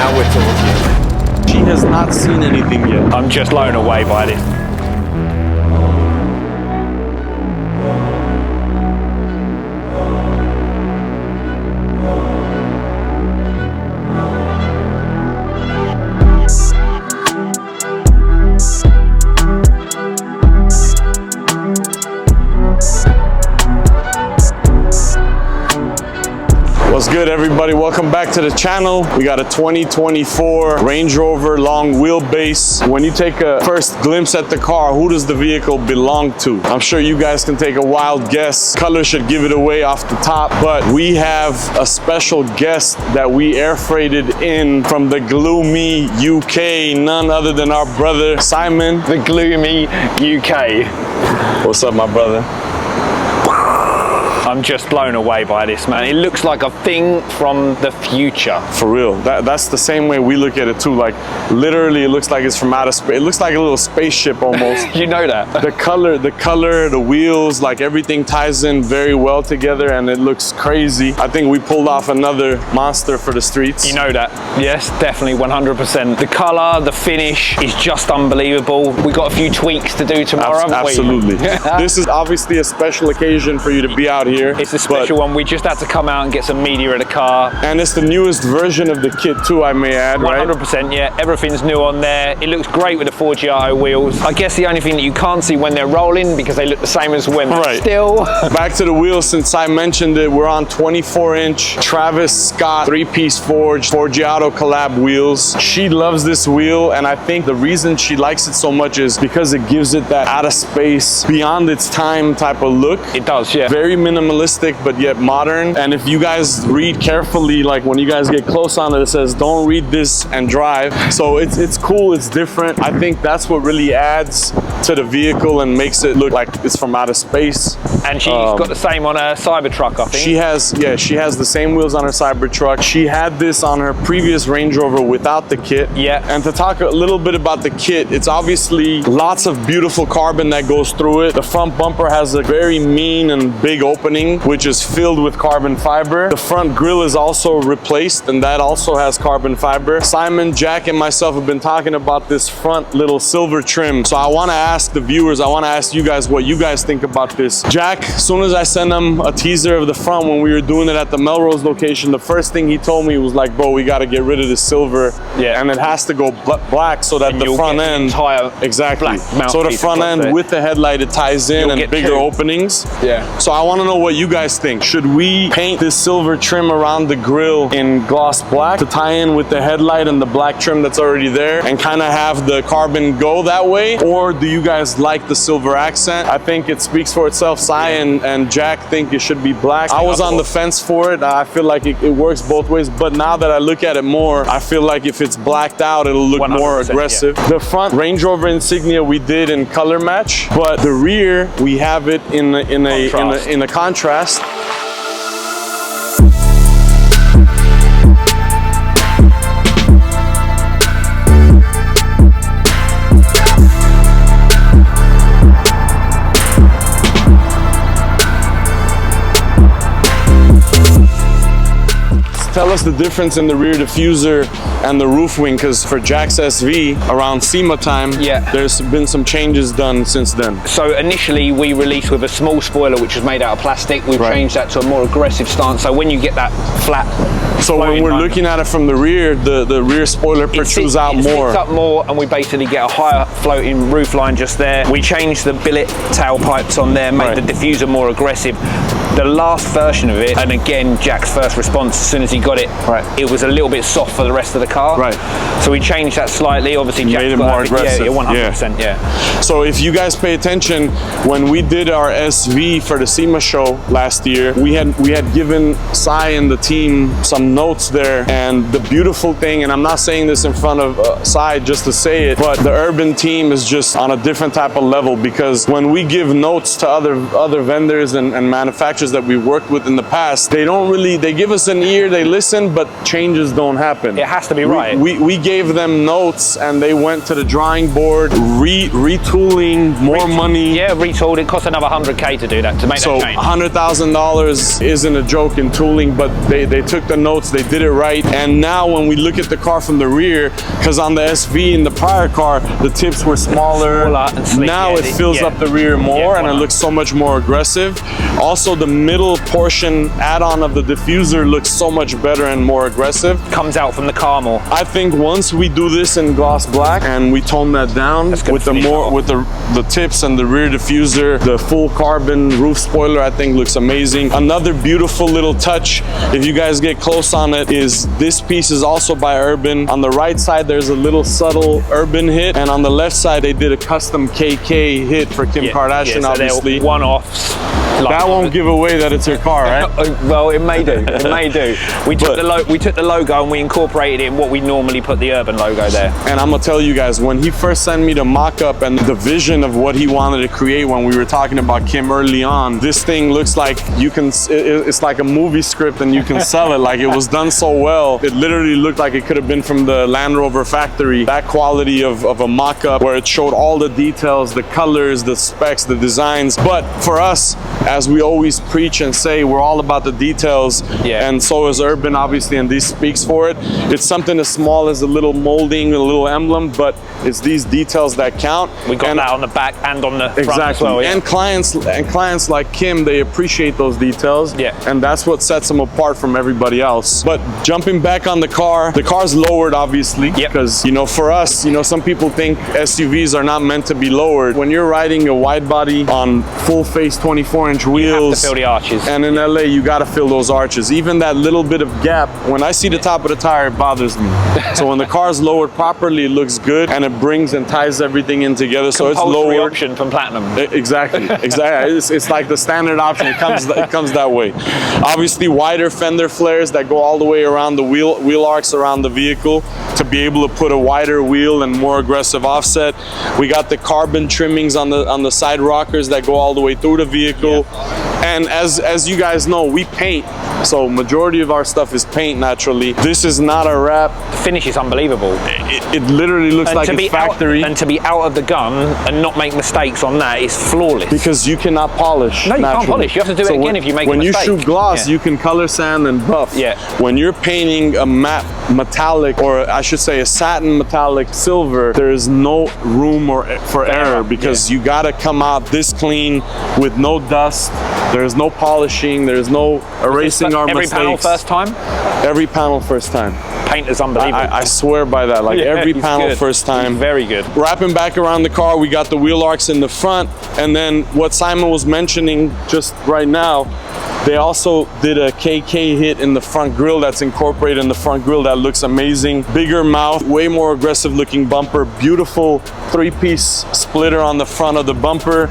Now we're talking. She has not seen anything yet. I'm just blown away by this. What's good, everybody? Welcome back to the channel. We got a 2024 Range Rover long wheelbase. When you take a first glimpse at the car, who does the vehicle belong to? I'm sure you guys can take a wild guess. Color should give it away off the top, but we have a special guest that we air freighted in from the gloomy UK, none other than our brother Simon. The gloomy UK. What's up, my brother? I'm just blown away by this, man. It looks like a thing from the future. For real. That's the same way we look at it too. Like, literally, it looks like it's from outer space. It looks like a little spaceship almost. You know that. The color, the wheels, like everything ties in very well together and it looks crazy. I think we pulled off another monster for the streets. You know that. Yes, definitely 100%. The color, the finish is just unbelievable. We got a few tweaks to do tomorrow, haven't we? Absolutely. This is obviously a special occasion for you to be out here. It's a special one. We just had to come out and get some media of the car. And it's the newest version of the kit too, I may add, 100%, right? yeah. Everything's new on there. It looks great with the Forgiato wheels. I guess the only thing that you can't see when they're rolling, because they look the same as when they're still. Back to the wheels, since I mentioned it, we're on 24-inch Travis Scott 3-piece forged Forgiato collab wheels. She loves this wheel, and I think the reason she likes it so much is because it gives it that out of space, beyond its time type of look. It does, yeah. Very minimalistic, but yet modern. And if you guys read carefully, like when you guys get close on it, it says, don't read this and drive. So it's cool, it's different. I think that's what really adds to the vehicle and makes it look like it's from outer space. And she's got the same on her Cybertruck, I think. She has, yeah, she has the same wheels on her Cybertruck. She had this on her previous Range Rover without the kit. Yeah. And to talk a little bit about the kit, it's obviously lots of beautiful carbon that goes through it. The front bumper has a very mean and big opening, which is filled with carbon fiber. The front grille is also replaced, and that also has carbon fiber. Simon, Jack, and myself have been talking about this front little silver trim. So I want to ask the viewers, I want to ask you guys what you guys think about this. Jack, as soon as I sent him a teaser of the front when we were doing it at the Melrose location, the first thing he told me was like, bro, we got to get rid of this silver. Yeah. And it has to go black so that the front end, exactly. So the front end with the headlight, it ties in and bigger openings. Yeah. So I want to know what you guys think. Should we paint this silver trim around the grille in gloss black to tie in with the headlight and the black trim that's already there and kind of have the carbon go that way? Or do you guys like the silver accent? I think it speaks for itself. Cy and Jack think it should be black. I was on the fence for it. I feel like it works both ways, but now that I look at it more, I feel like if it's blacked out, it'll look more aggressive. Yeah. The front Range Rover insignia we did in color match, but the rear we have it in a contrast. Tell us the difference in the rear diffuser and the roof wing, because for Jack's SV around SEMA time, there's been some changes done since then. So initially we released with a small spoiler which was made out of plastic. We've changed that to a more aggressive stance. So when you get that flat, so when we're looking at it from the rear, the rear spoiler protrudes out more. It sits up more, and we basically get a higher floating roof line just there. We changed the billet tailpipes on there, made the diffuser more aggressive. The last version of it, and again Jack's first response as soon as he got it, it was a little bit soft for the rest of the car. So we changed that slightly. Obviously Jack made it more aggressive. Yeah, 100%, yeah. So if you guys pay attention, when we did our SV for the SEMA show last year, we had given Cy and the team some notes there, and the beautiful thing, and I'm not saying this in front of Cy just to say it, but the Urban team is just on a different type of level, because when we give notes to other vendors and manufacturers, manufacturers that we've worked with in the past, they give us an ear, they listen, but changes don't happen. It has to be right. We gave them notes and they went to the drawing board, retooling, more money. Yeah, retooled. It cost another 100K to do that, to make that change. So $100,000 isn't a joke in tooling, but they took the notes, they did it right. And now when we look at the car from the rear, because on the SV in the prior car, the tips were smaller. And sleek, now it fills up the rear more and it looks so much more aggressive. Also, the middle portion add-on of the diffuser looks so much better and more aggressive. Comes out from the car more. I think once we do this in gloss black and we tone that down with the tips and the rear diffuser, the full carbon roof spoiler, I think looks amazing. Another beautiful little touch, if you guys get close on it, is this piece is also by Urban. On the right side, there's a little subtle Urban hit, and on the left side, they did a custom KK hit for Kim Kardashian, so obviously. One-offs. That won't give away that it's her car, right? Well, it may do. It may do. We took the logo and we incorporated it in what we normally put the Urban logo there. And I'm gonna tell you guys, when he first sent me the mock-up and the vision of what he wanted to create when we were talking about Kim early on, this thing looks like it's like a movie script and you can sell it. Like, it was done so well. It literally looked like it could have been from the Land Rover factory. That quality of a mock-up where it showed all the details, the colors, the specs, the designs. But for us, as we always preach and say, we're all about the details, and so is Urban, obviously, and this speaks for it. It's something as small as a little molding, a little emblem, but it's these details that count. We got that on the back and on the front as well. Yeah. And clients like Kim, they appreciate those details, and that's what sets them apart from everybody else. But jumping back on the car's lowered, obviously, because for us, some people think SUVs are not meant to be lowered. When you're riding a wide body on full face 24-inch wheels, you have to fill the arches. And in LA, you got to fill those arches. Even that little bit of gap, when I see the top of the tire, it bothers me. So when the car's lowered properly, it looks good, and it brings and ties everything in together. So it's lowered. Option from Platinum. Exactly. It's like the standard option. It comes that way. Obviously, wider fender flares that go all the way around the wheel arcs around the vehicle to be able to put a wider wheel and more aggressive offset. We got the carbon trimmings on the side rockers that go all the way through the vehicle. And as you guys know, we paint, so majority of our stuff is paint naturally. This is not a wrap. The finish is unbelievable. It literally looks like it's factory. And to be out of the gun and not make mistakes on that is flawless. Because you cannot polish. No, you can't polish. You have to do it again if you make a mistake. When you shoot gloss, you can color sand and buff. When you're painting a matte metallic, or I should say a satin metallic silver, there is no room for error, because you got to come out this clean with no dust. There's no polishing. There's no erasing our mistakes. Every panel first time? Every panel first time. Paint is unbelievable. I swear by that. Like, every panel first time. Very good. Wrapping back around the car, we got the wheel arcs in the front. And then what Simon was mentioning just right now, they also did a KK hit in the front grille that's incorporated in the front grille that looks amazing. Bigger mouth, way more aggressive looking bumper, beautiful 3-piece splitter on the front of the bumper.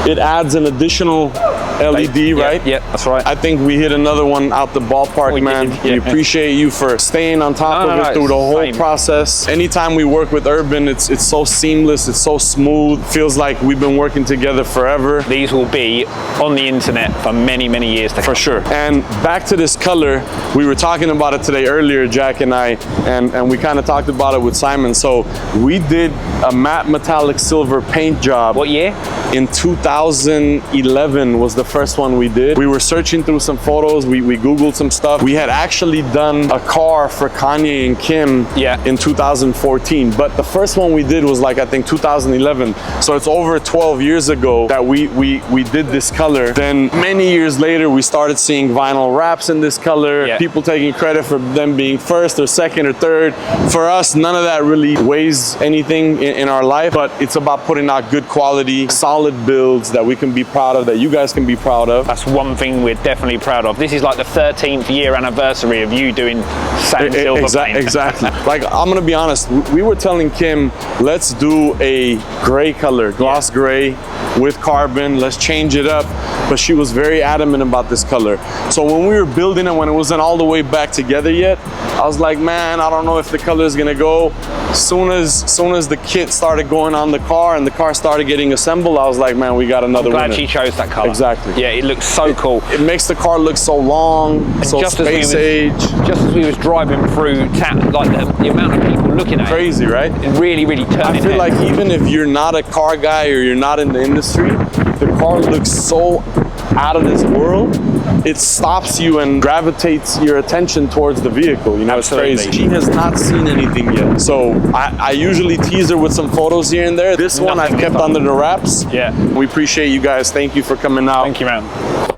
It adds an additional LED, right? Yeah, that's right. I think we hit another one out the ballpark, man. We appreciate you for staying on top of it through the whole process. Anytime we work with Urban, it's so seamless, it's so smooth. Feels like we've been working together forever. These will be on the internet for many, many years to come. For sure. And back to this color, we were talking about it today earlier, Jack and I, and we kind of talked about it with Simon. So we did a matte metallic silver paint job. What year? In 2011 was the first one we did. We were searching through some photos, we Googled some stuff. We had actually done a car for Kanye and Kim in 2014, but the first one we did was like, I think 2011. So it's over 12 years ago that we did this color. Then many years later, we started seeing vinyl wraps in this color, people taking credit for them being first or second or third. For us, none of that really weighs anything in our life, but it's about putting out good quality, solid builds that we can be proud of, that you guys can be proud of. That's one thing we're definitely proud of. This is like the 13th year anniversary of you doing satin silver paint. Exactly. Like, I'm gonna be honest, we were telling Kim, let's do a gray color, gloss gray with carbon, let's change it up. But she was very adamant about this color. So when we were building it, when it wasn't all the way back together yet, I was like, man, I don't know if the color is gonna go. Soon as the kit started going on the car and the car started getting assembled, I was like, man, we got another Glad winner. she chose that color. Exactly. Yeah, it looks so cool. It makes the car look so long, so space age. Just as we was driving through, like the amount of people looking at Crazy, right? it, really, really turning. I feel like even if you're not a car guy or you're not in the industry, the car looks so out of this world. It stops you and gravitates your attention towards the vehicle. You know, Absolutely. It's crazy. She has not seen anything yet. So I usually tease her with some photos here and there. This one I've kept under the wraps. Yeah. We appreciate you guys. Thank you for coming out. Thank you, man.